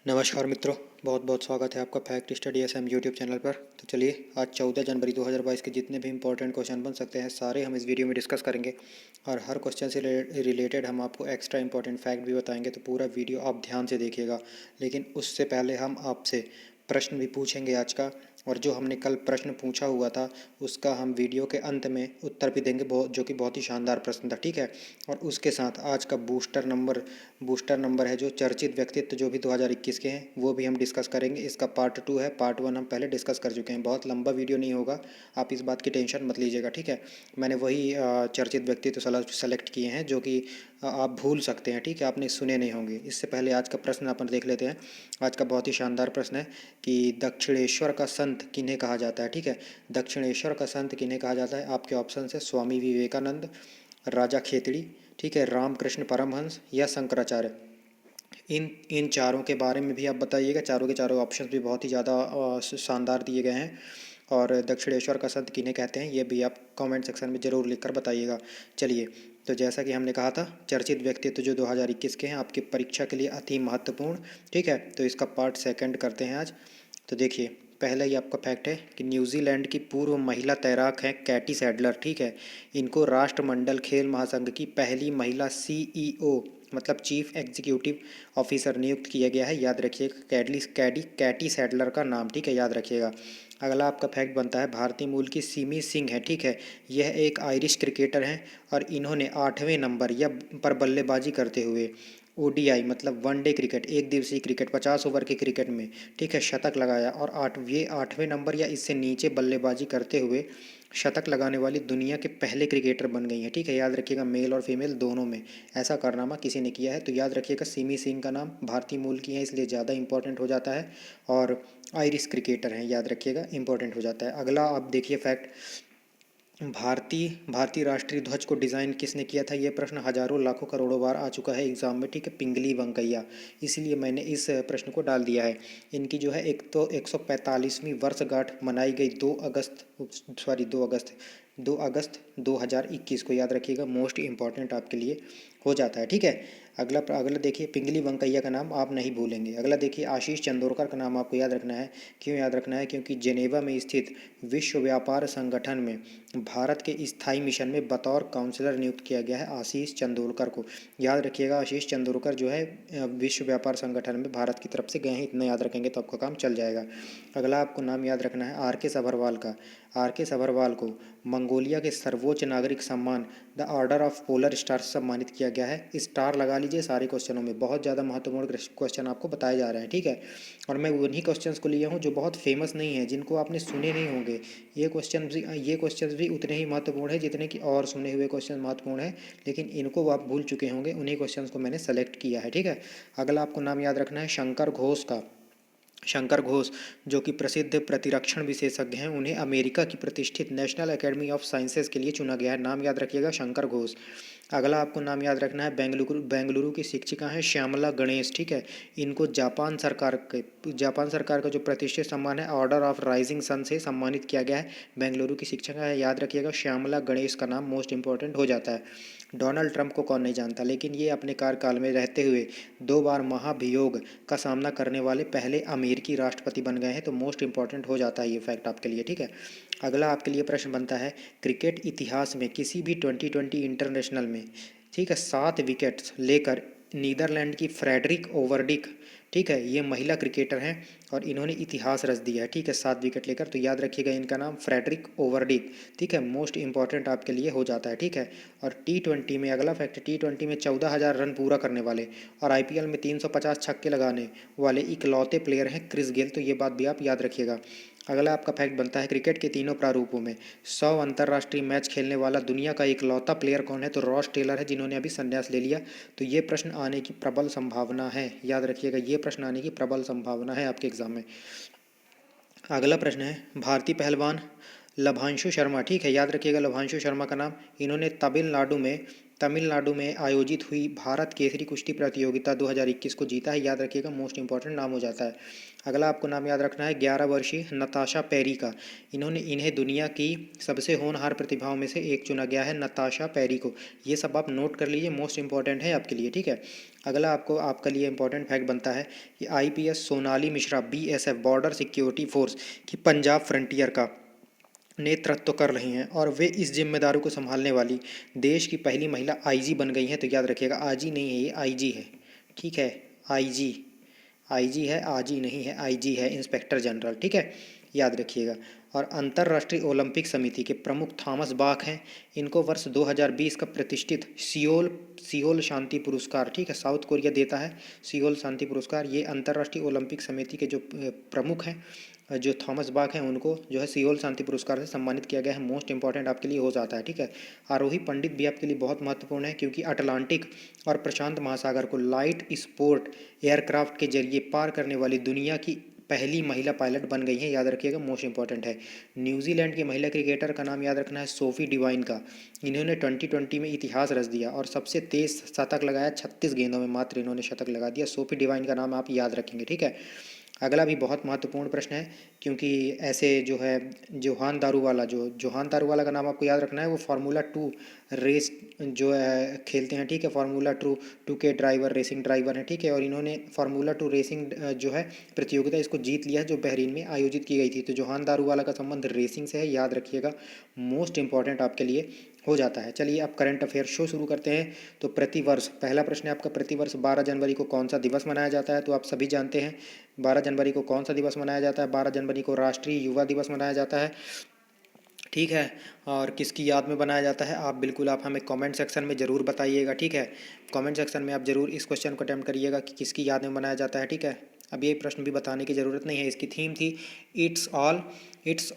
नमस्कार मित्रों, बहुत बहुत स्वागत है आपका fact study SM YouTube channel पर। तो चलिए, आज 14 जनवरी 2022 के जितने भी इंपॉर्टेंट क्वेश्चन बन सकते हैं सारे हम इस वीडियो में डिस्कस करेंगे। और हर क्वेश्चन से रिलेटेड हम आपको एक्स्ट्रा इंपॉर्टेंट फैक्ट भी बताएंगे, तो पूरा वीडियो आप ध्यान से देखिएगा। लेकिन उससे पहले हम आपसे प्रश्न भी पूछेंगे आज का, और जो हमने कल प्रश्न पूछा हुआ था उसका हम वीडियो के अंत में उत्तर भी देंगे, जो कि बहुत ही शानदार प्रश्न था। ठीक है। और उसके साथ आज का बूस्टर नंबर है जो चर्चित व्यक्तित्व जो भी 2021 के हैं वो भी हम डिस्कस करेंगे। इसका पार्ट 2 है, पार्ट 1 हम पहले डिस्कस कर चुके हैं। बहुत लंबा वीडियो नहीं होगा, आप इस बात की टेंशन मत लीजिएगा। ठीक है। मैंने वही चर्चित व्यक्तित्व सेलेक्ट किए हैं जो कि आप भूल सकते हैं। ठीक है, आपने सुने नहीं होंगे। इससे पहले आज का प्रश्न अपन देख लेते हैं। आज का बहुत ही शानदार प्रश्न है कि दक्षिणेश्वर का संत किन्हें कहा जाता है। ठीक है, दक्षिणेश्वर का संत किन्हें कहा जाता है। आपके ऑप्शन है स्वामी विवेकानंद, राजा खेतड़ी, ठीक है, रामकृष्ण परमहंस या शंकराचार्य। इन इन चारों के बारे में भी आप बताइएगा। चारों के चारों ऑप्शन भी बहुत ही ज़्यादा शानदार दिए गए हैं। और दक्षिणेश्वर का संत किन्हें कहते हैं ये भी आप कमेंट सेक्शन में ज़रूर लिखकर बताइएगा। चलिए, तो जैसा कि हमने कहा था, चर्चित व्यक्तित्व जो 2021 के हैं आपकी परीक्षा के लिए अति महत्वपूर्ण। ठीक है, तो इसका पार्ट सेकंड करते हैं आज। तो देखिए, पहला ही आपका फैक्ट है कि न्यूजीलैंड की पूर्व महिला तैराक हैं कैटी सैडलर। ठीक है, इनको राष्ट्रमंडल खेल महासंघ की पहली महिला सीईओ मतलब चीफ एग्जीक्यूटिव ऑफिसर नियुक्त किया गया है। याद रखिएगा कैटी सैडलर का नाम। ठीक है, याद रखिएगा। अगला आपका फैक्ट बनता है भारतीय मूल की सिमी सिंह है। ठीक है, यह एक आयरिश क्रिकेटर हैं और इन्होंने 8वें नंबर या पर बल्लेबाजी करते हुए ओडीआई मतलब वनडे क्रिकेट, एक दिवसीय क्रिकेट, 50 ओवर के क्रिकेट में, ठीक है, शतक लगाया। और 8वें नंबर या इससे नीचे बल्लेबाजी करते हुए शतक लगाने वाली दुनिया के पहले क्रिकेटर बन गई हैं। ठीक है, याद रखिएगा, मेल और फीमेल दोनों में ऐसा कारनामा किसी ने किया है। तो याद रखिएगा, सिमी सिंह का नाम भारतीय मूल की है इसलिए ज़्यादा इंपॉर्टेंट हो जाता है, और आयरिश क्रिकेटर हैं, याद रखिएगा, इंपॉर्टेंट हो जाता है। अगला आप देखिए फैक्ट, भारतीय राष्ट्रीय ध्वज को डिज़ाइन किसने किया था। ये प्रश्न हजारों लाखों करोड़ों बार आ चुका है एग्जाम में। ठीक है, पिंगली वेंकैया, इसलिए मैंने इस प्रश्न को डाल दिया है। इनकी जो है एक तो 145वीं वर्षगांठ मनाई गई 2 अगस्त 2021 को। याद रखिएगा, मोस्ट इम्पॉर्टेंट आपके लिए हो जाता है। ठीक है। अगला देखिए, पिंगली वेंकैया का नाम आप नहीं भूलेंगे। अगला देखिए, आशीष चंदोरकर का नाम आपको याद रखना है। क्यों याद रखना है? क्योंकि जेनेवा में स्थित विश्व व्यापार संगठन में भारत के स्थायी मिशन में बतौर काउंसलर नियुक्त किया गया है आशीष चंदोरकर को। याद रखिएगा, आशीष चंदोरकर जो है विश्व व्यापार संगठन में भारत की तरफ से गए हैं। इतना याद रखेंगे तो आपका काम चल जाएगा। अगला आपको नाम याद रखना है आर के सभरवाल का। आर के सभरवाल को मंगोलिया के सर्वोच्च नागरिक सम्मान the order of polar star से सम्मानित किया गया है। स्टार लगा लीजिए सारे क्वेश्चनों में, बहुत ज़्यादा महत्वपूर्ण क्वेश्चन आपको बताए जा रहे हैं। ठीक है, और मैं उन्हीं क्वेश्चंस को लिया हूँ जो बहुत फेमस नहीं है, जिनको आपने सुने नहीं होंगे। ये क्वेश्चंस भी उतने ही महत्वपूर्ण है जितने कि और सुने हुए क्वेश्चन महत्वपूर्ण है, लेकिन इनको आप भूल चुके होंगे। उन्हीं क्वेश्चंस को मैंने सेलेक्ट किया है। ठीक है। अगला आपको नाम याद रखना है शंकर घोष का। शंकर घोष जो कि प्रसिद्ध प्रतिरक्षण विशेषज्ञ हैं, उन्हें अमेरिका की प्रतिष्ठित नेशनल एकेडमी ऑफ साइंसेज के लिए चुना गया है। नाम याद रखिएगा, शंकर घोष। अगला आपको नाम याद रखना है बेंगलुरु की शिक्षिका हैं श्यामला गणेश। ठीक है, इनको जापान सरकार का जो प्रतिष्ठित सम्मान है ऑर्डर ऑफ राइजिंग सन से सम्मानित किया गया है। बेंगलुरु की शिक्षिका है, याद रखिएगा, श्यामला गणेश का नाम मोस्ट इंपॉर्टेंट हो जाता है। डोनाल्ड ट्रंप को कौन नहीं जानता, लेकिन ये अपने कार्यकाल में रहते हुए 2 बार महाभियोग का सामना करने वाले पहले अमेरिकी राष्ट्रपति बन गए हैं। तो मोस्ट इंपॉर्टेंट हो जाता है ये फैक्ट आपके लिए। ठीक है। अगला आपके लिए प्रश्न बनता है क्रिकेट इतिहास में किसी भी 2020 इंटरनेशनल में, ठीक है, 7 विकेट्स लेकर नीदरलैंड की फ्रेडरिक ओवरडिक, ठीक है, ये महिला क्रिकेटर हैं और इन्होंने इतिहास रच दिया है। ठीक है, 7 विकेट लेकर। तो याद रखिएगा इनका नाम फ्रेडरिक ओवरडिक। ठीक है, मोस्ट इंपॉर्टेंट आपके लिए हो जाता है। ठीक है। और T20 में अगला फैक्ट, T20 में 14,000 रन पूरा करने वाले और IPL में 350 छक्के लगाने वाले इकलौते प्लेयर हैं क्रिस गेल। तो ये बात भी आप याद रखिएगा। अगला आपका फैक्ट बनता है क्रिकेट के तीनों प्रारूपों में 100 अंतर्राष्ट्रीय मैच खेलने वाला दुनिया का इकलौता प्लेयर कौन है। तो रॉस टेलर है, जिन्होंने अभी संन्यास ले लिया। तो ये प्रश्न आने की प्रबल संभावना है, याद रखिएगा, ये प्रश्न आने की प्रबल संभावना है आपके एग्जाम में। अगला प्रश्न है भारतीय पहलवान लभांशु शर्मा। ठीक है, याद रखिएगा लभांशु शर्मा का नाम। इन्होंने तमिलनाडु में तमिलनाडु में आयोजित हुई भारत केसरी कुश्ती प्रतियोगिता 2021 को जीता है, याद रखिएगा, मोस्ट इंपॉर्टेंट नाम हो जाता है। अगला आपको नाम याद रखना है 11 वर्षीय नताशा पैरी का। इन्हें दुनिया की सबसे होनहार प्रतिभाओं में से एक चुना गया है, नताशा पैरी को। ये सब आप नोट कर लीजिए, मोस्ट इंपॉर्टेंट है आपके लिए, ठीक है। अगला आपके लिए इंपॉर्टेंट फैक्ट बनता है कि IPS Sonali Mishra BSF border security force की पंजाब फ्रंटियर का नेतृत्व कर रही हैं और वे इस जिम्मेदारी को संभालने वाली देश की पहली महिला आईजी बन गई हैं। तो याद रखिएगा, आजी नहीं है, ये आईजी है, ठीक है। आईजी आईजी है, आजी नहीं है, आईजी है, इंस्पेक्टर जनरल, ठीक है, याद रखिएगा। और अंतर्राष्ट्रीय ओलंपिक समिति के प्रमुख थॉमस बाक हैं। इनको वर्ष 2020 का प्रतिष्ठित सियोल शांति पुरस्कार, ठीक है, साउथ कोरिया देता है सियोल शांति पुरस्कार। ये अंतर्राष्ट्रीय ओलंपिक समिति के जो प्रमुख हैं, जो थॉमस बाक हैं, उनको जो है सियोल शांति पुरस्कार से सम्मानित किया गया है। मोस्ट इंपॉर्टेंट आपके लिए हो जाता है, ठीक है। आरोही पंडित भी आपके लिए बहुत महत्वपूर्ण है, क्योंकि अटलांटिक और प्रशांत महासागर को लाइट स्पोर्ट एयरक्राफ्ट के जरिए पार करने वाली दुनिया की पहली महिला पायलट बन गई हैं, याद रखिएगा, मोस्ट इंपॉर्टेंट है। न्यूजीलैंड की महिला क्रिकेटर का नाम याद रखना है सोफी डिवाइन का। इन्होंने 2020 में इतिहास रच दिया और सबसे तेज शतक लगाया, 36 गेंदों में मात्र इन्होंने शतक लगा दिया। सोफी डिवाइन का नाम आप याद रखेंगे, ठीक है। अगला भी बहुत महत्वपूर्ण प्रश्न है, क्योंकि ऐसे जो है जोहान दारूवाला का नाम आपको याद रखना है। वो फार्मूला 2 रेस जो है खेलते हैं, ठीक है। फार्मूला 2 के ड्राइवर, रेसिंग ड्राइवर हैं, ठीक है। और इन्होंने फार्मूला 2 रेसिंग जो है प्रतियोगिता इसको जीत लिया है, जो बहरीन में आयोजित की गई थी। तो जोहान दारूवाला का संबंध रेसिंग से है, याद रखिएगा, मोस्ट इंपॉर्टेंट आपके लिए हो जाता है। चलिए अब करंट अफेयर शो शुरू करते हैं। तो प्रतिवर्ष, पहला प्रश्न है आपका, प्रतिवर्ष 12 जनवरी को कौन सा दिवस मनाया जाता है? तो आप सभी जानते हैं 12 जनवरी को कौन सा दिवस मनाया जाता है। 12 जनवरी को राष्ट्रीय युवा दिवस मनाया जाता है, ठीक है। और किसकी याद में बनाया जाता है, आप हमें कमेंट सेक्शन में ज़रूर बताइएगा, ठीक है। कमेंट सेक्शन में आप ज़रूर इस क्वेश्चन को अटेम्प्ट करिएगा कि किसकी याद में बनाया जाता है, ठीक है। अब ये प्रश्न भी बताने की ज़रूरत नहीं है, इसकी थीम थी it's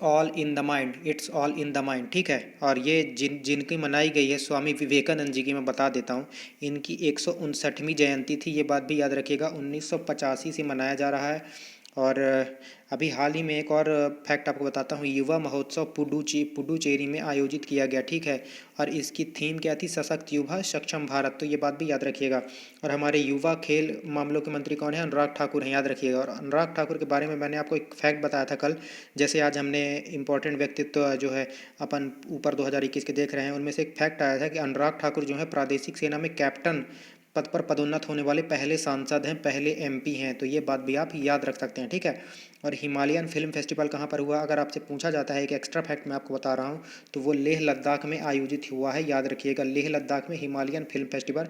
all in the mind, it's all in the mind, ठीक है। और ये जिनकी मनाई गई है स्वामी विवेकानंद जी की, मैं बता देता हूँ, इनकी 159वीं जयंती थी। ये बात भी याद रखिएगा, 1985 से मनाया जा रहा है। और अभी हाल ही में एक और फैक्ट आपको बताता हूँ, युवा महोत्सव पुडुचेरी में आयोजित किया गया, ठीक है। और इसकी थीम क्या थी, सशक्त युवा सक्षम भारत। तो ये बात भी याद रखिएगा। और हमारे युवा खेल मामलों के मंत्री कौन है, अनुराग ठाकुर हैं, याद रखिएगा। और अनुराग ठाकुर के बारे में मैंने आपको एक फैक्ट बताया था कल। जैसे आज हमने इंपॉर्टेंट व्यक्तित्व जो है अपन ऊपर 2021 के देख रहे हैं, उनमें से एक फैक्ट आया था कि अनुराग ठाकुर जो है प्रादेशिक सेना में कैप्टन पद पर पदोन्नत होने वाले पहले सांसद हैं, पहले एमपी हैं। तो ये बात भी आप याद रख सकते हैं, ठीक है। और हिमालयन फिल्म फेस्टिवल कहाँ पर हुआ, अगर आपसे पूछा जाता है, एक एक्स्ट्रा फैक्ट मैं आपको बता रहा हूँ, तो वो लेह लद्दाख में आयोजित हुआ है, याद रखिएगा। लेह लद्दाख में हिमालयन फिल्म फेस्टिवल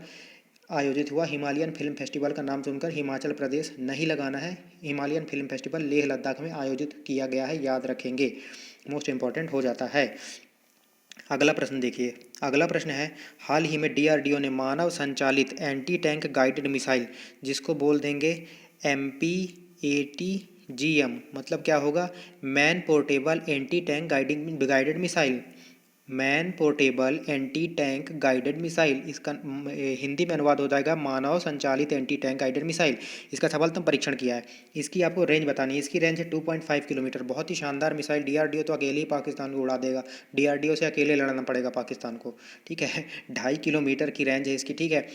आयोजित हुआ। हिमालयन फिल्म फेस्टिवल का नाम सुनकर हिमाचल प्रदेश नहीं लगाना है, Himalayan film festival Leh Ladakh में आयोजित किया गया है, याद रखेंगे, मोस्ट इंपॉर्टेंट हो जाता है। अगला प्रश्न देखिए, अगला प्रश्न है, हाल ही में डीआरडीओ ने मानव संचालित एंटी टैंक गाइडेड मिसाइल, जिसको बोल देंगे MPATGM, मतलब क्या होगा, man portable anti tank guided missile, man portable anti tank guided missile, इसका हिंदी में अनुवाद हो जाएगा मानव संचालित एंटी टैंक गाइडेड मिसाइल। इसका सफलतम परीक्षण किया है। इसकी आपको रेंज बतानी है, इसकी रेंज है 2.5 किलोमीटर, बहुत ही शानदार मिसाइल। डीआरडीओ तो अकेले ही पाकिस्तान को उड़ा देगा, डीआरडीओ से अकेले लड़ना पड़ेगा पाकिस्तान को, ठीक है। 2.5 किलोमीटर की रेंज है इसकी, ठीक है,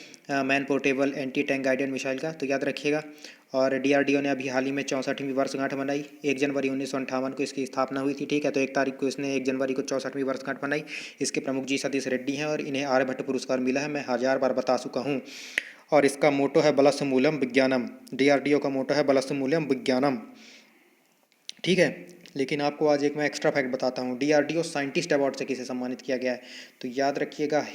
man portable anti tank guided missile का, तो याद रखिएगा। और डीआरडीओ ने अभी हाल ही में 64वीं वर्षगांठ मनाई, 1 जनवरी 1958 को इसकी स्थापना हुई थी, ठीक है। तो 1 तारीख को इसने 1 जनवरी को 64वीं वर्षगांठ मनाई। इसके प्रमुख जी सतीश रेड्डी हैं और इन्हें आर्यभट्ट पुरस्कार मिला है, मैं 1000 बार बता चुका हूँ। और इसका मोटो है बलस्य मूलम विज्ञानम, डीआरडीओ का मोटो है बलस्य मूलम विज्ञानम, ठीक है। लेकिन आपको आज एक मैं एक्स्ट्रा फैक्ट बताता हूँ, डीआरडीओ साइंटिस्ट अवार्ड से किसे सम्मानित किया गया है। तो याद रखिएगा,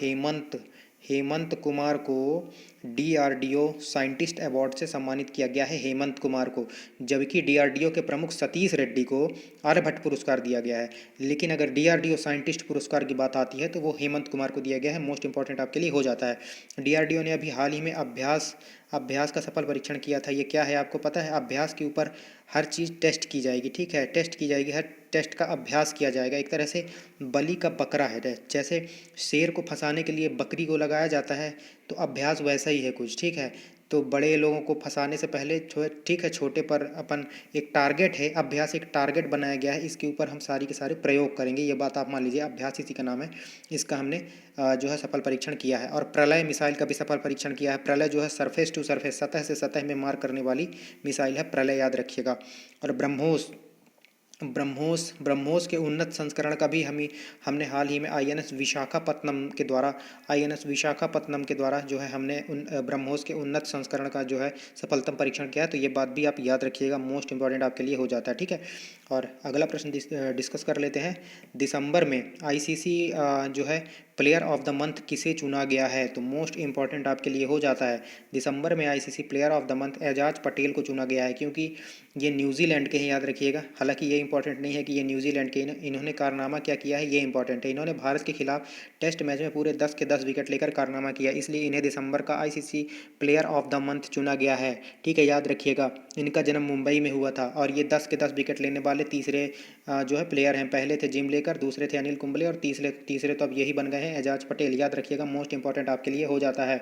हेमंत कुमार को डीआरडीओ साइंटिस्ट अवार्ड से सम्मानित किया गया है, हेमंत कुमार को। जबकि डीआरडीओ के प्रमुख सतीश रेड्डी को आर्यभट्ट पुरस्कार दिया गया है। लेकिन अगर डीआरडीओ साइंटिस्ट पुरस्कार की बात आती है तो वो हेमंत कुमार को दिया गया है, मोस्ट इंपॉर्टेंट आपके लिए हो जाता है। डीआरडीओ ने अभी हाल ही में अभ्यास का सफल परीक्षण किया था। ये क्या है आपको पता है, अभ्यास के ऊपर हर चीज़ टेस्ट की जाएगी, ठीक है, टेस्ट की जाएगी, हर टेस्ट का अभ्यास किया जाएगा। एक तरह से बलि का बकरा है, जैसे शेर को फंसाने के लिए बकरी को लगाया जाता है, तो अभ्यास वैसा ही है कुछ, ठीक है। तो बड़े लोगों को फंसाने से पहले ठीक है, छोटे पर अपन एक टारगेट है, अभ्यास एक टारगेट बनाया गया है, इसके ऊपर हम सारी के सारे प्रयोग करेंगे। ये बात आप मान लीजिए, अभ्यास इसी का नाम है। इसका हमने जो है सफल परीक्षण किया है। और प्रलय मिसाइल का भी सफल परीक्षण किया है। प्रलय जो है सरफेस टू सरफेस, सतह से सतह में मार करने वाली मिसाइल है प्रलय, याद रखिएगा। और ब्रह्मोस, ब्रह्मोस के उन्नत संस्करण का भी हमने हाल ही में आईएनएस विशाखापत्तनम के द्वारा जो है हमने उन ब्रह्मोस के उन्नत संस्करण का जो है सफलतम परीक्षण किया है। तो ये बात भी आप याद रखिएगा, मोस्ट इंपॉर्टेंट आपके लिए हो जाता है, ठीक है। और अगला प्रश्न डिस्कस कर लेते हैं। दिसंबर में आईसीसी जो है प्लेयर ऑफ द मंथ किसे चुना गया है? तो मोस्ट इंपॉर्टेंट आपके लिए हो जाता है, दिसंबर में ICC player of the month Ajaz Patel को चुना गया है, क्योंकि ये न्यूजीलैंड के हैं, याद रखिएगा। हालांकि ये इंपॉर्टेंट नहीं है कि ये न्यूजीलैंड के, इन्होंने कारनामा क्या किया है ये इंपॉर्टेंट है। इन्होंने भारत के खिलाफ टेस्ट मैच में पूरे 10 के 10 विकेट लेकर कारनामा किया, इसलिए इन्हें दिसंबर का ICC player of the month चुना गया है, ठीक है, याद रखिएगा। इनका जन्म मुंबई में हुआ था और ये 10 के 10 विकेट लेने वाले तीसरे जो है प्लेयर हैं। पहले थे जिम लेकर, दूसरे थे अनिल कुंबले और तीसरे तो अब यही बन गए हैं, एजाज पटेल, याद रखिएगा, मोस्ट इंपॉर्टेंट आपके लिए हो जाता है।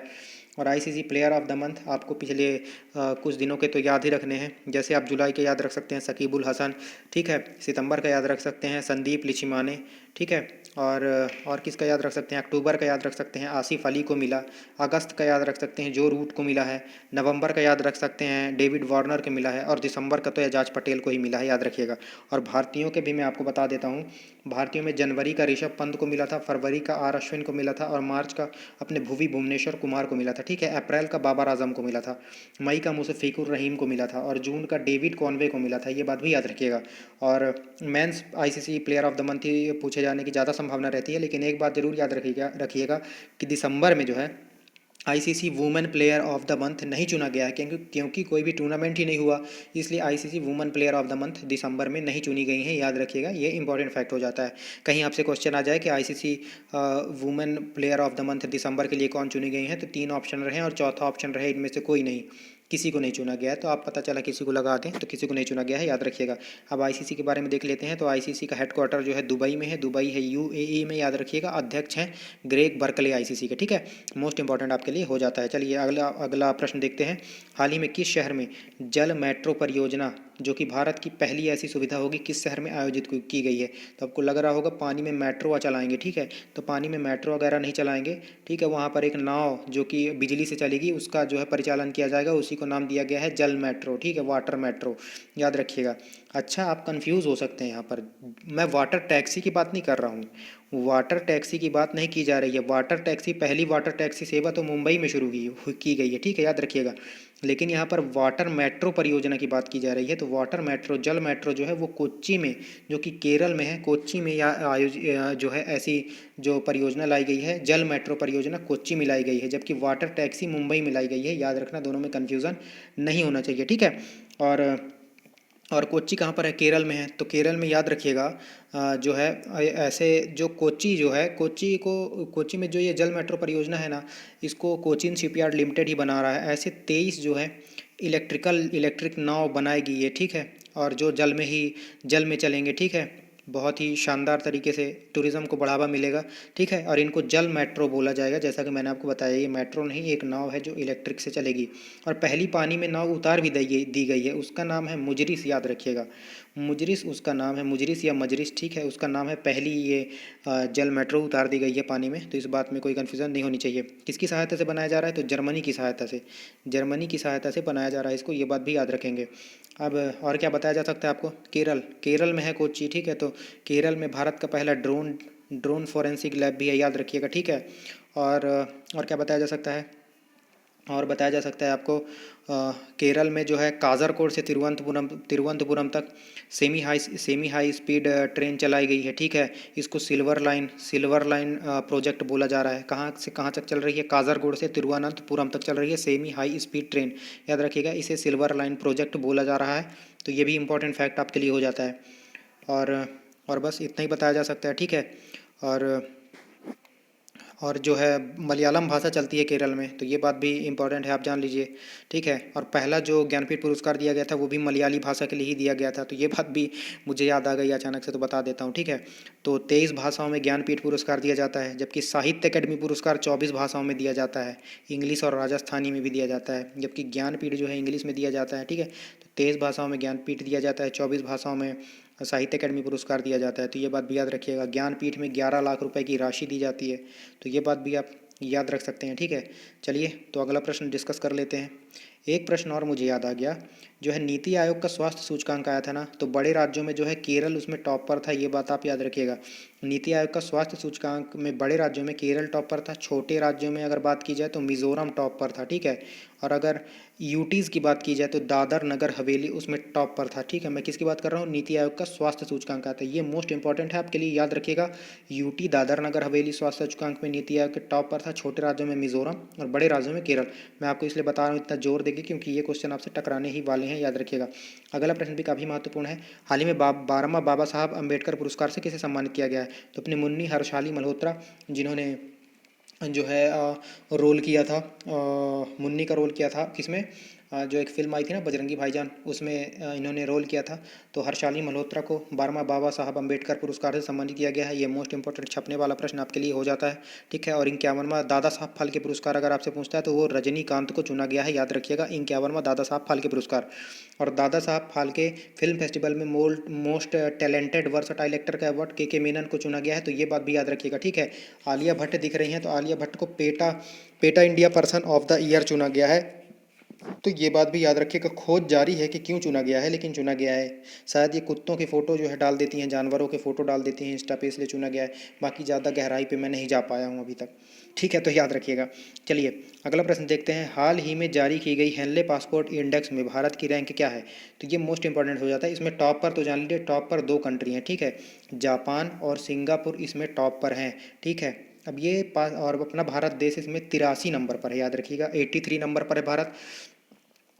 और ICC player of the month आपको पिछले कुछ दिनों के तो याद ही रखने हैं। जैसे आप जुलाई के याद रख सकते हैं सकीबुल हसन, ठीक है, सितंबर का याद रख सकते हैं संदीप लिचिमाने, ठीक है, और किसका याद रख सकते हैं, अक्टूबर का याद रख सकते हैं आसिफ अली को मिला, अगस्त का याद रख सकते हैं जो रूट को मिला है, नवंबर का याद रख सकते हैं डेविड वार्नर को मिला है, और दिसंबर का तो एजाज पटेल को ही मिला है, याद रखिएगा। और भारतीयों के भी मैं आपको बता देता हूँ, भारतीयों में जनवरी का ऋषभ पंत को मिला था, फरवरी का आर अश्विन को मिला था, और मार्च का अपने भुवी भुवनेश्वर कुमार को मिला था, ठीक है, अप्रैल का बाबर आजम को मिला था, मई का मुशफिकुर रहीम को मिला था, और जून का डेविड कॉनवे को मिला था, ये बात भी याद रखिएगा। और men's ICC player of the month ही पूछे जाने की ज़्यादा संभावना रहती है, लेकिन एक बात जरूर याद रखिएगा कि दिसंबर में जो है ICC women player of the month नहीं चुना गया है, क्योंकि कोई भी टूर्नामेंट ही नहीं हुआ, इसलिए ICC women player of the month दिसंबर में नहीं चुनी गई हैं, याद रखिएगा, ये इंपॉर्टेंट फैक्ट हो जाता है। कहीं आपसे क्वेश्चन आ जाए कि ICC women player of the month दिसंबर के लिए कौन चुनी गई हैं, तो 3 ऑप्शन रहे और चौथा ऑप्शन रहे इनमें से कोई नहीं, किसी को नहीं चुना गया है। तो आप पता चला किसी को लगा दें, तो किसी को नहीं चुना गया है, याद रखिएगा। अब आईसीसी के बारे में देख लेते हैं। तो आईसीसी का हेडक्वार्टर जो है दुबई में है, दुबई है यूएई में, याद रखिएगा। अध्यक्ष हैं ग्रेग बर्कले आईसीसी के, ठीक है, मोस्ट इंपॉर्टेंट आपके लिए हो जाता है। चलिए अगला प्रश्न देखते हैं। हाल ही में किस शहर में जल मेट्रो परियोजना, जो कि भारत की पहली ऐसी सुविधा होगी, किस शहर में आयोजित की गई है? तो आपको लग रहा होगा पानी में मेट्रो चलाएंगे, ठीक है, तो पानी में मेट्रो वगैरह नहीं चलाएंगे, ठीक है। वहाँ पर एक नाव जो कि बिजली से चलेगी, उसका जो है परिचालन किया जाएगा, उसी को नाम दिया गया है जल मेट्रो, ठीक है, वाटर मेट्रो, याद रखिएगा। अच्छा, आप कंफ्यूज हो सकते हैं यहाँ पर, मैं वाटर टैक्सी की बात नहीं कर रहा हूँ, वाटर टैक्सी की बात नहीं की जा रही है। वाटर टैक्सी, पहली वाटर टैक्सी सेवा तो मुंबई में शुरू की गई है, ठीक है, याद रखिएगा। लेकिन यहाँ पर वाटर मेट्रो परियोजना की बात की जा रही है। तो वाटर मेट्रो, जल मेट्रो जो है वो कोच्चि में, जो कि केरल में है, कोच्चि में जो है ऐसी जो परियोजना लाई गई है, जल मेट्रो परियोजना कोच्चि में लाई गई है, जबकि वाटर टैक्सी मुंबई में लाई गई है, याद रखना, दोनों में कन्फ्यूज़न नहीं होना चाहिए, ठीक है। और कोच्चि कहाँ पर है? केरल में है। तो केरल में याद रखिएगा जो है ऐसे जो कोच्चि जो है, कोच्चि में जो ये जल मेट्रो परियोजना है ना, इसको कोचिन शिपयार्ड लिमिटेड ही बना रहा है। ऐसे 23 जो है इलेक्ट्रिक नाव बनाएगी ये, ठीक है, और जो जल में चलेंगे, ठीक है, बहुत ही शानदार तरीके से टूरिज़्म को बढ़ावा मिलेगा, ठीक है। और इनको जल मेट्रो बोला जाएगा, जैसा कि मैंने आपको बताया, ये मेट्रो नहीं, एक नाव है जो इलेक्ट्रिक से चलेगी। और पहली पानी में नाव उतार भी दी गई है, उसका नाम है मुजरिस, याद रखिएगा, मुजरिस उसका नाम है, मुजरिस या मजरिस, ठीक है, उसका नाम है। पहली ये जल मेट्रो उतार दी गई है पानी में, तो इस बात में कोई कन्फ्यूज़न नहीं होनी चाहिए। किसकी सहायता से बनाया जा रहा है? तो जर्मनी की सहायता से बनाया जा रहा है इसको, ये बात भी याद रखेंगे। अब और क्या बताया जा सकता है आपको? केरल में है कोच्चि, ठीक है, तो केरल में भारत का पहला ड्रोन फॉरेंसिक लैब भी है, याद रखिएगा, ठीक है। और क्या बताया जा सकता है? और बताया जा सकता है आपको केरल में जो है काजरकोड से तिरुवनंतपुरम तक सेमी हाई स्पीड ट्रेन चलाई गई है, ठीक है। इसको सिल्वर लाइन प्रोजेक्ट बोला जा रहा है। कहाँ से कहाँ तक चल रही है? काजरकोड से तिरुवनंतपुरम तक चल रही है सेमी हाई स्पीड ट्रेन, याद रखिएगा, इसे सिल्वर लाइन प्रोजेक्ट बोला जा रहा है। तो ये भी इंपॉर्टेंट फैक्ट आपके लिए हो जाता है। और बस इतना ही बताया जा सकता है, ठीक है। और और जो है मलयालम भाषा चलती है केरल में, तो ये बात भी इम्पॉर्टेंट है, आप जान लीजिए। ठीक है, और पहला जो ज्ञानपीठ पुरस्कार दिया गया था वो भी मलयाली भाषा के लिए ही दिया गया था, तो ये बात भी मुझे याद आ गई अचानक से, तो बता देता हूँ। ठीक है, तो 23 भाषाओं में ज्ञानपीठ पुरस्कार दिया जाता है, जबकि साहित्य अकेडमी पुरस्कार 24 भाषाओं में दिया जाता है, इंग्लिश और राजस्थानी में भी दिया जाता है, जबकि ज्ञानपीठ जो है इंग्लिश में दिया जाता है। ठीक है, तो 23 भाषाओं में ज्ञानपीठ दिया जाता है, 24 भाषाओं में साहित्य अकेडमी पुरस्कार दिया जाता है, तो ये बात भी याद रखिएगा। ज्ञानपीठ में 11 लाख रुपए की राशि दी जाती है, तो ये बात भी आप याद रख सकते हैं। ठीक है, चलिए तो अगला प्रश्न डिस्कस कर लेते हैं। एक प्रश्न और मुझे याद आ गया, जो है नीति आयोग का स्वास्थ्य सूचकांक आया था ना, तो बड़े राज्यों में जो है केरल उसमें टॉप पर था, ये बात आप याद रखिएगा। नीति आयोग का स्वास्थ्य सूचकांक में बड़े राज्यों में केरल टॉप पर था, छोटे राज्यों में अगर बात की जाए तो मिजोरम टॉप पर था। ठीक है, और अगर यूटीज़ की बात की जाए तो दादर नगर हवेली उसमें टॉप पर था। ठीक है, मैं किसकी बात कर रहा हूँ, नीति आयोग का स्वास्थ्य सूचकांक आता है, ये मोस्ट इंपॉर्टेंट है आपके लिए, याद रखिएगा। यूटी दादर नगर हवेली स्वास्थ्य सूचकांक में नीति आयोग के टॉप पर था, छोटे राज्यों में मिजोरम और बड़े राज्यों में केरल। मैं आपको इसलिए बता रहा हूँ इतना जोर देके, क्योंकि ये क्वेश्चन आपसे टकराने ही वाले हैं, याद रखिएगा। अगला प्रश्न भी काफ़ी महत्वपूर्ण है। हाल ही में 12वां बाबा साहब अम्बेडकर पुरस्कार से किसे सम्मानित किया गया है, तो अपने मुन्नी हर्षाली मल्होत्रा, जिन्होंने जो है रोल किया था, मुन्नी का रोल किया था किसमें, जो एक फिल्म आई थी ना बजरंगी भाईजान, उसमें इन्होंने रोल किया था। तो हर्षाली मल्होत्रा को 12वां बाबा साहब अम्बेडकर पुरस्कार से सम्मानित किया गया है, ये मोस्ट इंपॉर्टेंट छपने वाला प्रश्न आपके लिए हो जाता है। ठीक है, और 51वां दादा साहब फाल्के पुरस्कार अगर आपसे पूछता है तो वो रजनीकांत को चुना गया है, याद रखिएगा। 51वां दादा साहब फाल्के पुरस्कार, और दादा साहब फाल्के फिल्म फेस्टिवल में मोस्ट टैलेंटेड वर्सटाइल एक्टर का अवार्ड के मेनन को चुना गया है, तो ये बात भी याद रखिएगा। ठीक है, आलिया भट्ट दिख रही हैं, तो आलिया भट्ट को PETA PETA India person of the year चुना गया है, तो ये बात भी याद रखिएगा। खोज जारी है कि क्यों चुना गया है, लेकिन चुना गया है। शायद ये कुत्तों की फ़ोटो जो है डाल देती हैं, जानवरों के फ़ोटो डाल देती हैं इंस्टा पे, इसलिए चुना गया है। बाकी ज़्यादा गहराई पे मैं नहीं जा पाया हूँ अभी तक। ठीक है, तो याद रखिएगा। चलिए अगला प्रश्न देखते हैं। हाल ही में जारी की गई हेनले पासपोर्ट इंडेक्स में भारत की रैंक क्या है, तो ये मोस्ट इंपॉर्टेंट हो जाता है। इसमें टॉप पर तो जान लीजिए, टॉप पर 2 कंट्री हैं। ठीक है, जापान और सिंगापुर इसमें टॉप पर हैं। ठीक है, अब ये और अपना भारत देश इसमें 83 नंबर पर है, याद रखिएगा। 83 नंबर पर है भारत।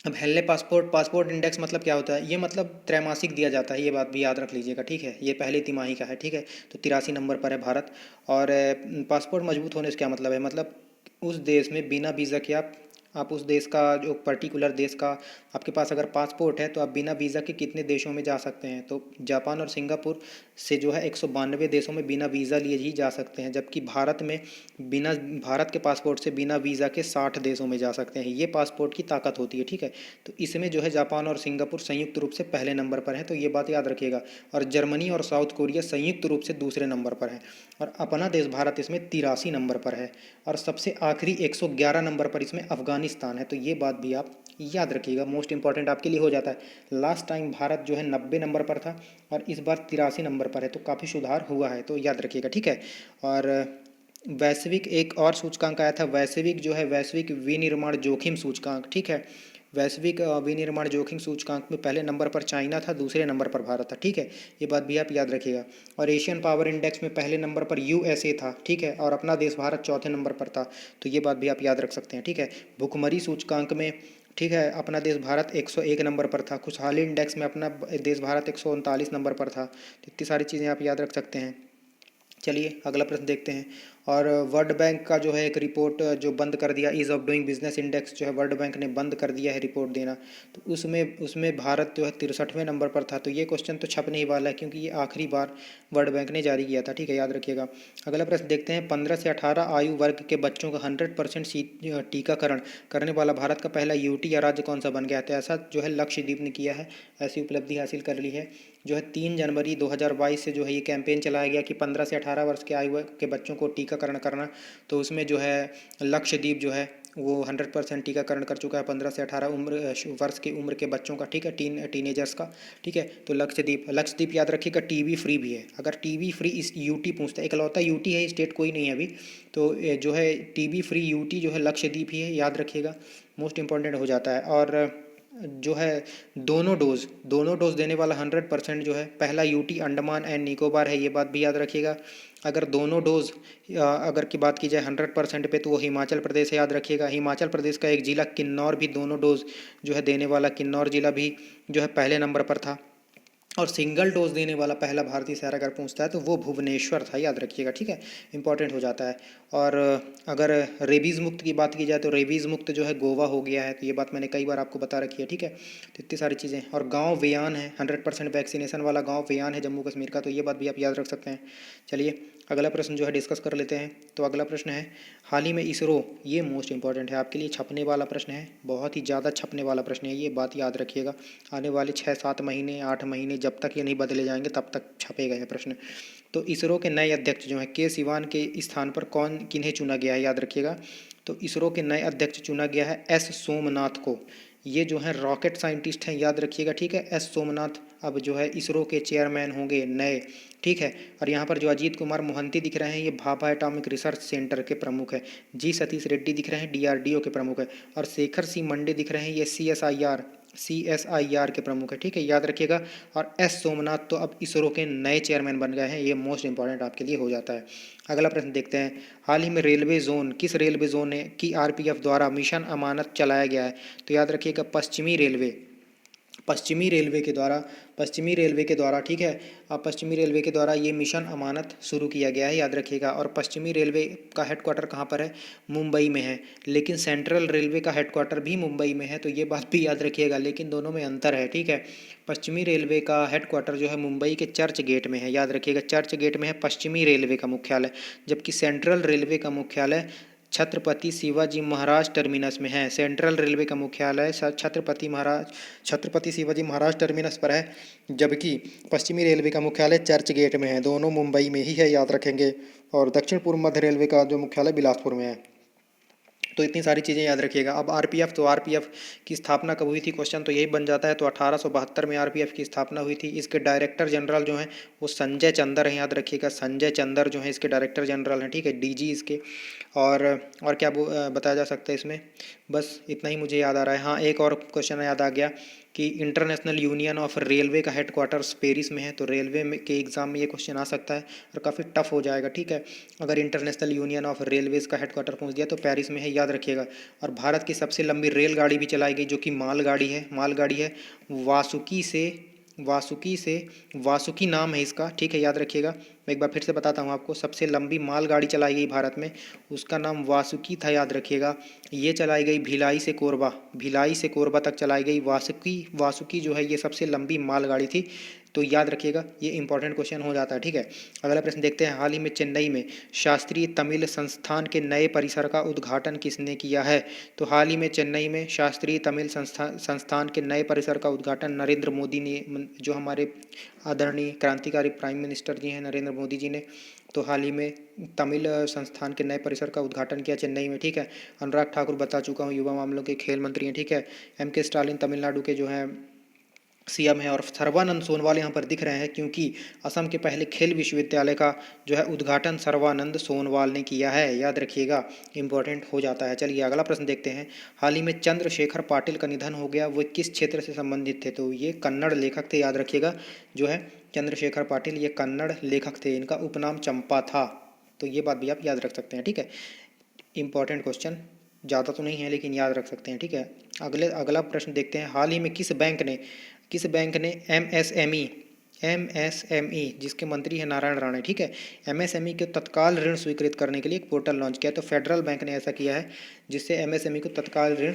अब हेनले पासपोर्ट इंडेक्स मतलब क्या होता है, ये मतलब त्रैमासिक दिया जाता है, ये बात भी याद रख लीजिएगा। ठीक है, ये पहली तिमाही का है। ठीक है, तो 83 नंबर पर है भारत। और पासपोर्ट मजबूत होने से क्या मतलब है, मतलब उस देश में बिना वीज़ा के आप उस देश का, जो पर्टिकुलर देश का आपके पास अगर पासपोर्ट है, तो आप बिना वीज़ा के कितने देशों में जा सकते हैं, तो जापान और सिंगापुर से जो है 192 देशों में बिना वीज़ा लिए ही जा सकते हैं, जबकि भारत के पासपोर्ट से बिना वीज़ा के 60 देशों में जा सकते हैं। ये पासपोर्ट की ताकत होती है। ठीक है, तो इसमें जो है जापान और सिंगापुर संयुक्त रूप से पहले नंबर पर है, तो ये बात याद रखिएगा। और जर्मनी और साउथ कोरिया संयुक्त रूप से दूसरे नंबर पर है, और अपना देश भारत इसमें 83 नंबर पर है, और सबसे आखिरी 111 नंबर पर इसमें अफगानिस्तान है, तो ये बात भी आप याद रखिएगा, मोस्ट इंपॉर्टेंट आपके लिए हो जाता है। लास्ट टाइम भारत जो है 90 नंबर पर था, और इस बार 83 नंबर पर है, तो काफ़ी सुधार हुआ है, तो याद रखिएगा। ठीक है, और वैश्विक एक और सूचकांक आया था, वैश्विक विनिर्माण जोखिम सूचकांक। ठीक है, वैश्विक विनिर्माण जोखिम सूचकांक में पहले नंबर पर चाइना था, दूसरे नंबर पर भारत था। ठीक है, ये बात भी आप याद रखिएगा। और एशियन पावर इंडेक्स में पहले नंबर पर यूएसए था। ठीक है, और अपना देश भारत चौथे नंबर पर था, तो ये बात भी आप याद रख सकते हैं। ठीक है, भुखमरी सूचकांक में, ठीक है, अपना देश भारत 101 नंबर पर था। खुशहाली इंडेक्स में अपना देश भारत 139 नंबर पर था, तो इतनी सारी चीज़ें आप याद रख सकते हैं। चलिए अगला प्रश्न देखते हैं। और वर्ल्ड बैंक का जो है एक रिपोर्ट जो बंद कर दिया, ease of doing business index जो है वर्ल्ड बैंक ने बंद कर दिया है रिपोर्ट देना, तो उसमें भारत जो है 63वें नंबर पर था, तो ये क्वेश्चन तो छपने ही वाला है, क्योंकि ये आखिरी बार वर्ल्ड बैंक ने जारी किया था। ठीक है, याद रखिएगा। अगला प्रश्न देखते हैं। 15 से 18 आयु वर्ग के बच्चों का 100% टीकाकरण करने वाला भारत का पहला यूटी या राज्य कौन सा बन गया, तो ऐसा जो है लक्षद्वीप ने किया है, ऐसी उपलब्धि हासिल कर ली है। जो है 3 जनवरी 2022 से जो है ये कैंपेन चलाया गया कि 15 से 18 वर्ष के आयु के बच्चों को टीकाकरण करना, तो उसमें जो है लक्षद्वीप जो है वो 100% टीकाकरण कर चुका है 15 से 18 वर्ष की उम्र के बच्चों का। ठीक है, टीनेजर्स का। ठीक है, तो लक्षद्वीप याद रखिएगा टीबी फ्री भी है। अगर टीबी फ्री इस यूटी पूछता है, इकलौता यूटी है, स्टेट कोई नहीं है अभी, तो जो है टीबी फ्री यूटी जो है लक्षद्वीप ही है, याद रखिएगा, मोस्ट इंपॉर्टेंट हो जाता है। और जो है दोनों डोज देने वाला 100% जो है पहला यूटी अंडमान एंड निकोबार है, ये बात भी याद रखिएगा। अगर दोनों डोज अगर की बात की जाए 100% पे, तो वो हिमाचल प्रदेश है, याद रखिएगा। हिमाचल प्रदेश का एक ज़िला किन्नौर भी दोनों डोज जो है देने वाला, किन्नौर ज़िला भी जो है पहले नंबर पर था। और सिंगल डोज देने वाला पहला भारतीय शहर अगर पूछता है तो वो भुवनेश्वर था, याद रखिएगा, ठीक है, इंपॉर्टेंट हो जाता है। और अगर रेबीज़ मुक्त की बात की जाए तो रेबीज़ मुक्त जो है गोवा हो गया है, तो ये बात मैंने कई बार आपको बता रखी है, ठीक है। तो इतनी सारी चीज़ें, और गांव वेयान है, 100% वैक्सीनेशन वाला गांव वेयान है जम्मू कश्मीर का, तो ये बात भी आप याद रख सकते हैं। चलिए अगला प्रश्न जो है डिस्कस कर लेते हैं। तो अगला प्रश्न है, हाल ही में इसरो, ये मोस्ट इंपॉर्टेंट है आपके लिए, छपने वाला प्रश्न है, बहुत ही ज़्यादा छपने वाला प्रश्न है, ये बात याद रखिएगा। आने वाले 6-7 महीने 8 महीने जब तक ये नहीं बदले जाएंगे तब तक छपेगा यह प्रश्न। तो इसरो के नए अध्यक्ष जो हैं के सिवान के स्थान पर कौन किन्हें चुना गया है, याद रखिएगा। तो इसरो के नए अध्यक्ष चुना गया है एस सोमनाथ को। ये जो है रॉकेट साइंटिस्ट हैं, याद रखिएगा, ठीक है। एस सोमनाथ अब जो है इसरो के चेयरमैन होंगे नए, ठीक है। और यहाँ पर जो अजीत कुमार मोहंती दिख रहे हैं ये भाभा एटॉमिक रिसर्च सेंटर के प्रमुख है। जी सतीश रेड्डी दिख रहे हैं डीआरडीओ के प्रमुख है। और शेखर सी मंडे दिख रहे हैं ये सीएसआईआर के प्रमुख है, ठीक है, याद रखिएगा। और एस सोमनाथ तो अब इसरो के नए चेयरमैन बन गए हैं, ये मोस्ट इंपॉर्टेंट आपके लिए हो जाता है। अगला प्रश्न देखते हैं, हाल ही में रेलवे जोन, किस रेलवे जोन ने की आरपीएफ द्वारा मिशन अमानत चलाया गया है। तो याद रखिएगा पश्चिमी रेलवे के द्वारा, ठीक है, अब पश्चिमी रेलवे के द्वारा ये मिशन अमानत शुरू किया गया है, याद रखिएगा। और पश्चिमी रेलवे का हेडक्वार्टर कहाँ पर है, मुंबई में है, लेकिन सेंट्रल रेलवे का हेडक्वार्टर भी मुंबई में है, तो ये बात भी याद रखिएगा, लेकिन दोनों में अंतर है, ठीक है। पश्चिमी रेलवे का हेडक्वार्टर जो है मुंबई के चर्च गेट में है, याद रखिएगा, चर्च गेट में है पश्चिमी रेलवे का मुख्यालय, जबकि सेंट्रल रेलवे का मुख्यालय छत्रपति शिवाजी महाराज टर्मिनस में है। सेंट्रल रेलवे का मुख्यालय छत्रपति शिवाजी महाराज टर्मिनस पर है, जबकि पश्चिमी रेलवे का मुख्यालय चर्च गेट में है, दोनों मुंबई में ही है, याद रखेंगे। और दक्षिण पूर्व मध्य रेलवे का जो मुख्यालय बिलासपुर में है। तो इतनी सारी चीज़ें याद रखिएगा। अब आरपीएफ, तो आरपीएफ की स्थापना कब हुई थी, क्वेश्चन तो यही बन जाता है। तो 1872 में आरपीएफ की स्थापना हुई थी। इसके डायरेक्टर जनरल जो हैं वो संजय चंदर हैं, याद रखिएगा, संजय चंदर जो हैं इसके डायरेक्टर जनरल हैं, ठीक है, डीजी इसके। और क्या बताया जा सकता है इसमें, बस इतना ही मुझे याद आ रहा है। हाँ, एक और क्वेश्चन याद आ गया कि इंटरनेशनल यूनियन ऑफ रेलवे का हेडक्वार्टर्स पेरिस में है, तो रेलवे में के एग्ज़ाम में ये क्वेश्चन आ सकता है और काफ़ी टफ हो जाएगा, ठीक है। अगर इंटरनेशनल यूनियन ऑफ रेलवेज़ का हेडक्वार्टर पूछ दिया तो पेरिस में है, याद रखिएगा। और भारत की सबसे लंबी रेलगाड़ी भी चलाई गई जो कि मालगाड़ी है, वासुकी से वासुकी से वासुकी नाम है इसका, ठीक है, याद रखिएगा। मैं एक बार फिर से बताता हूँ आपको, सबसे लंबी मालगाड़ी चलाई गई भारत में, उसका नाम वासुकी था, याद रखिएगा। ये चलाई गई भिलाई से कोरबा तक चलाई गई वासुकी जो है ये सबसे लंबी मालगाड़ी थी, तो याद रखिएगा, ये इंपॉर्टेंट क्वेश्चन हो जाता है, ठीक है। अगला प्रश्न देखते हैं, हाल ही में चेन्नई में शास्त्रीय तमिल संस्थान के नए परिसर का उद्घाटन किसने किया है। तो हाल ही में चेन्नई में शास्त्रीय तमिल संस्थान के नए परिसर का उद्घाटन नरेंद्र मोदी ने, जो हमारे आदरणीय क्रांतिकारी प्राइम मिनिस्टर जी हैं नरेंद्र मोदी जी ने, तो हाल ही में तमिल संस्थान के नए परिसर का उद्घाटन किया चेन्नई में, ठीक है। अनुराग ठाकुर बता चुका हूँ, युवा मामलों के खेल मंत्री हैं, ठीक है। एम के स्टालिन तमिलनाडु के जो हैं सीएम है। और सर्बानंद सोनोवाल यहाँ पर दिख रहे हैं क्योंकि असम के पहले खेल विश्वविद्यालय का जो है उद्घाटन सर्बानंद सोनोवाल ने किया है, याद रखिएगा, इंपॉर्टेंट हो जाता है। चलिए अगला प्रश्न देखते हैं, हाल ही में चंद्रशेखर पाटिल का निधन हो गया, वो किस क्षेत्र से संबंधित थे। तो ये कन्नड़ लेखक थे, याद रखिएगा, जो है चंद्रशेखर पाटिल ये कन्नड़ लेखक थे, इनका उपनाम चंपा था, तो ये बात भी आप याद रख सकते हैं, ठीक है। इंपॉर्टेंट क्वेश्चन ज़्यादा तो नहीं है लेकिन याद रख सकते हैं, ठीक है। अगला प्रश्न देखते हैं, हाल ही में किस बैंक ने एमएसएमई जिसके मंत्री हैं नारायण राणे, ठीक है, एमएसएमई को तत्काल ऋण स्वीकृत करने के लिए एक पोर्टल लॉन्च किया। तो फेडरल बैंक ने ऐसा किया है जिससे एमएसएमई को तत्काल ऋण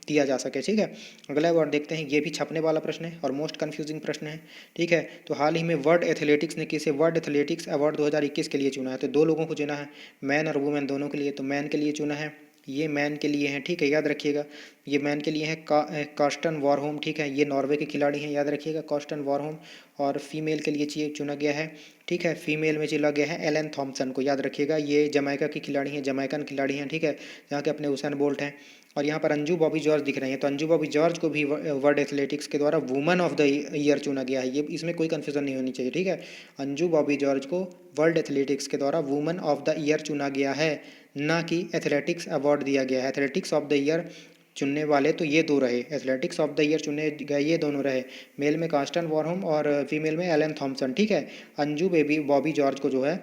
दिया जा सके, ठीक है। अगला वर्ड देखते हैं, ये भी छपने वाला प्रश्न है और मोस्ट कन्फ्यूजिंग प्रश्न है, ठीक है। तो हाल ही में वर्ल्ड एथलेटिक्स ने किसे वर्ल्ड एथलेटिक्स अवार्ड 2021 के लिए चुना है। तो दो लोगों को चुना है, मैन और वुमेन दोनों के लिए। तो मैन के लिए चुना है, ये मैन के लिए हैं, ठीक है, याद रखिएगा, ये मैन के लिए है कार्स्टन वॉरहोम, ठीक है, ये नॉर्वे के खिलाड़ी हैं, याद रखिएगा, कार्स्टन वॉरहोम। और फीमेल के लिए चुना गया है, ठीक है, फीमेल में चुना गया है एलन थॉम्सन को, याद रखिएगा, ये जमैका की खिलाड़ी हैं, जमैकन खिलाड़ी हैं, ठीक है, यहाँ के अपने हुसैन बोल्ट हैं। और यहाँ पर अंजू बॉबी जॉर्ज दिख रहे हैं, तो अंजू बॉबी जॉर्ज को भी वर्ल्ड एथलेटिक्स के द्वारा वुमन ऑफ द ईयर चुना गया है, ये इसमें कोई कन्फ्यूजन नहीं होनी चाहिए, ठीक है। अंजू बॉबी जॉर्ज को वर्ल्ड एथलेटिक्स के द्वारा वुमन ऑफ द ईयर चुना गया है, ना कि एथलेटिक्स अवार्ड दिया गया है। एथलेटिक्स ऑफ द ईयर चुनने वाले तो ये दो रहे, एथलेटिक्स ऑफ द ईयर चुने गए ये दोनों रहे, मेल में कार्स्टन वॉरहोम और फीमेल में एलन थॉम्सन, ठीक है। अंजू बॉबी जॉर्ज को जो है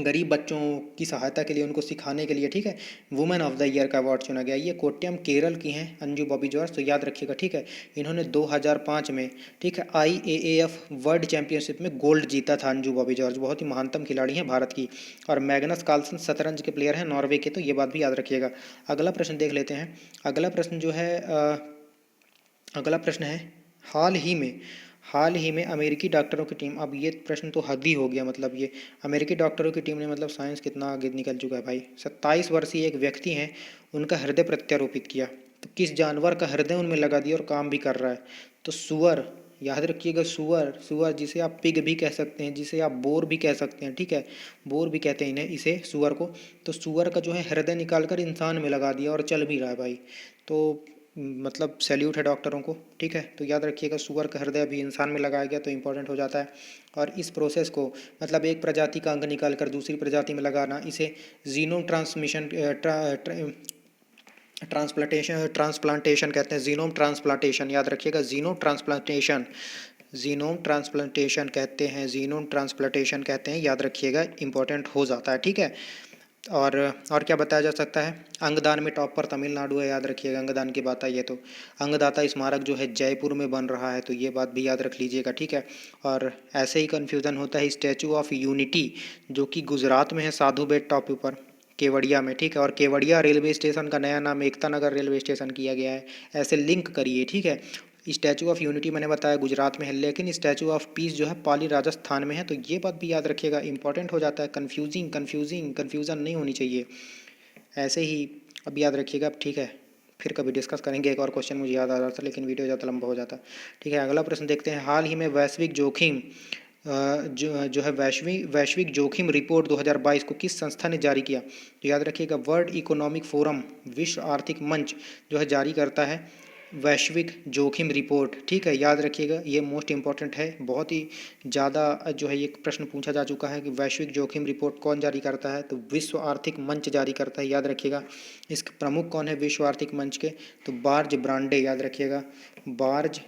गरीब बच्चों की सहायता के लिए, उनको सिखाने के लिए, ठीक है, वुमेन ऑफ द ईयर का अवार्ड चुना गया। ये कोट्यम केरल की हैं अंजू बॉबी जॉर्ज, तो याद रखिएगा, ठीक है। इन्होंने 2005 में, ठीक है, IAAF वर्ल्ड चैंपियनशिप में गोल्ड जीता था अंजू बॉबी जॉर्ज, बहुत ही महानतम खिलाड़ी हैं भारत की। और मैग्नस कार्लसन शतरंज के प्लेयर हैं नॉर्वे के, तो ये बात भी याद रखिएगा। अगला प्रश्न देख लेते हैं। अगला प्रश्न जो है अगला प्रश्न है, हाल ही में अमेरिकी डॉक्टरों की टीम, अब ये प्रश्न तो हद ही हो गया, मतलब ये अमेरिकी डॉक्टरों की टीम ने, मतलब साइंस कितना आगे निकल चुका है भाई। 27 वर्षीय एक व्यक्ति हैं, उनका हृदय प्रत्यारोपित किया, तो किस जानवर का हृदय उनमें लगा दिया और काम भी कर रहा है? तो सुअर, याद रखिएगा, सुअर जिसे आप पिग भी कह सकते हैं, जिसे आप बोर भी कह सकते हैं, ठीक है, बोर भी कहते हैं इन्हें, इसे सुअर को। तो सुअर का जो है हृदय निकाल कर इंसान में लगा दिया और चल भी रहा है भाई। तो मतलब सैल्यूट है डॉक्टरों को, ठीक है। तो याद रखिएगा, सुअर का हृदय भी इंसान में लगाया गया तो इंपॉर्टेंट हो जाता है। और इस प्रोसेस को, मतलब एक प्रजाति का अंग निकाल कर दूसरी प्रजाति में लगाना, इसे जीनोम ट्रांसप्लांटेशन कहते हैं। जीनोम ट्रांसप्लांटेशन, याद रखिएगा, जीनोम ट्रांसप्लांटेशन कहते हैं, जीनोम ट्रांसप्लांटेशन कहते हैं, याद रखिएगा, इंपॉर्टेंट हो जाता है, ठीक है। और क्या बताया जा सकता है? अंगदान में टॉप पर तमिलनाडु है, याद रखिएगा, अंगदान की बात आई है तो। अंगदाता स्मारक जो है जयपुर में बन रहा है, तो ये बात भी याद रख लीजिएगा, ठीक है। और ऐसे ही कन्फ्यूज़न होता है स्टैचू ऑफ यूनिटी, जो कि गुजरात में है, साधु बेट टॉप पर, केवड़िया में, ठीक है। और केवड़िया रेलवे स्टेशन का नया नाम एकता नगर रेलवे स्टेशन किया गया है, ऐसे लिंक करिए, ठीक है। स्टैचू ऑफ यूनिटी मैंने बताया गुजरात में है, लेकिन स्टैचू ऑफ पीस जो है पाली राजस्थान में है, तो ये बात भी याद रखिएगा, इंपॉर्टेंट हो जाता है। कन्फ्यूज़न नहीं होनी चाहिए, ऐसे ही अब याद रखिएगा, अब ठीक है, फिर कभी डिस्कस करेंगे। एक और क्वेश्चन मुझे याद आ रहा था, लेकिन वीडियो ज़्यादा लंबा हो जाता, ठीक है। अगला प्रश्न देखते हैं। हाल ही में वैश्विक जोखिम जो है वैश्विक जोखिम रिपोर्ट 2022 को किस संस्था ने जारी किया? तो याद रखिएगा, वर्ल्ड इकोनॉमिक फोरम, विश्व आर्थिक मंच जो है जारी करता है वैश्विक जोखिम रिपोर्ट, ठीक है, याद रखिएगा, ये मोस्ट इंपॉर्टेंट है। बहुत ही ज़्यादा जो है ये प्रश्न पूछा जा चुका है कि वैश्विक जोखिम रिपोर्ट कौन जारी करता है? तो विश्व आर्थिक मंच जारी करता है, याद रखिएगा। इसके प्रमुख कौन है विश्व आर्थिक मंच के? तो बार्ज ब्रांडे, याद रखिएगा, बार्ज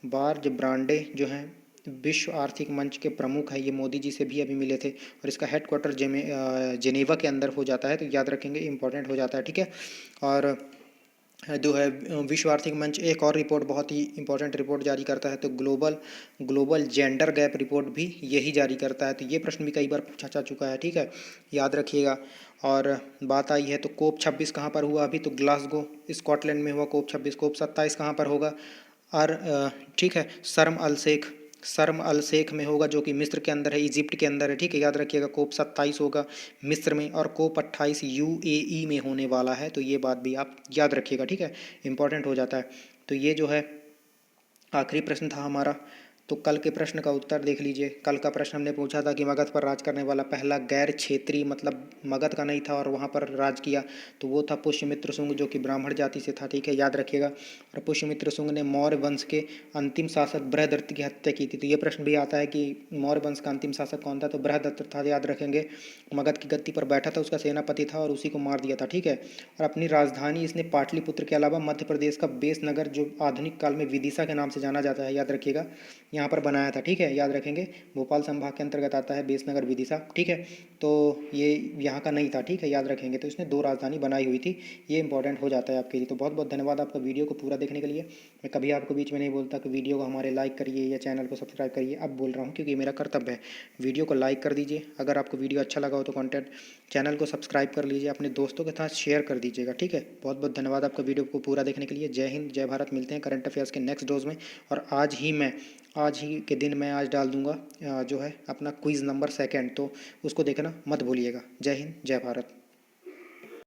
बार्ज ब्रांडे जो हैं विश्व आर्थिक मंच के प्रमुख हैं। ये मोदी जी से भी अभी मिले थे, और इसका हेडक्वार्टर जेनेवा के अंदर हो जाता है, तो याद रखेंगे, इंपॉर्टेंट हो जाता है, ठीक है। और जो है विश्व आर्थिक मंच एक और रिपोर्ट, बहुत ही इंपॉर्टेंट रिपोर्ट जारी करता है, तो ग्लोबल जेंडर गैप रिपोर्ट भी यही जारी करता है। तो ये प्रश्न भी कई बार पूछा जा चुका है, ठीक है, याद रखिएगा। और बात आई है तो कोप 26 कहाँ पर हुआ? अभी तो ग्लासगो स्कॉटलैंड में हुआ कोप 26। कोप 27 कहाँ पर होगा? और ठीक है, शर्म अल शेख में होगा, जो कि मिस्र के अंदर है, इजिप्ट के अंदर है, ठीक है, याद रखिएगा। कोप 27 होगा मिस्र में, और कोप 28 UAE में होने वाला है, तो ये बात भी आप याद रखिएगा, ठीक है, इंपॉर्टेंट हो जाता है। तो ये जो है आखिरी प्रश्न था हमारा। तो कल के प्रश्न का उत्तर देख लीजिए। कल का प्रश्न हमने पूछा था कि मगध पर राज करने वाला पहला गैर क्षेत्रीय, मतलब मगध का नहीं था और वहाँ पर राज किया, तो वो था पुष्यमित्र शुंग, जो कि ब्राह्मण जाति से था, ठीक है, याद रखिएगा। और पुष्यमित्र शुंग ने मौर्य वंश के अंतिम शासक बृहदत्त की हत्या की थी। तो ये प्रश्न भी आता है कि मौर्य वंश का अंतिम शासक कौन था? तो बृहदत्त था, याद रखेंगे। मगध की गद्दी पर बैठा था, उसका सेनापति था, और उसी को मार दिया था, ठीक है। और अपनी राजधानी इसने पाटलिपुत्र के अलावा मध्य प्रदेश का बेस नगर, जो आधुनिक काल में विदिशा के नाम से जाना जाता है, याद रखिएगा, यहाँ पर बनाया था, ठीक है, याद रखेंगे। भोपाल संभाग के अंतर्गत आता है बेसनगर विदिशा, ठीक है। तो ये यहाँ का नहीं था, ठीक है, याद रखेंगे। तो इसने 2 राजधानी बनाई हुई थी, ये इंपॉर्टेंट हो जाता है आपके लिए। तो बहुत बहुत धन्यवाद आपका वीडियो को पूरा देखने के लिए। मैं कभी आपको बीच में नहीं बोलता कि वीडियो को हमारे लाइक करिए या चैनल को सब्सक्राइब करिए, अब बोल रहा हूँ क्योंकि मेरा कर्तव्य है। वीडियो को लाइक कर दीजिए, अगर आपको वीडियो अच्छा लगा हो तो कंटेंट, चैनल को सब्सक्राइब कर लीजिए, अपने दोस्तों के साथ शेयर कर दीजिएगा, ठीक है। बहुत बहुत धन्यवाद आपका वीडियो को पूरा देखने के लिए। जय हिंद, जय भारत। मिलते हैं करंट अफेयर्स के नेक्स्ट डोज में। और आज ही के दिन मैं आज डाल दूंगा जो है अपना क्विज़ नंबर 2, तो उसको देखना मत भूलिएगा। जय हिंद, जय भारत।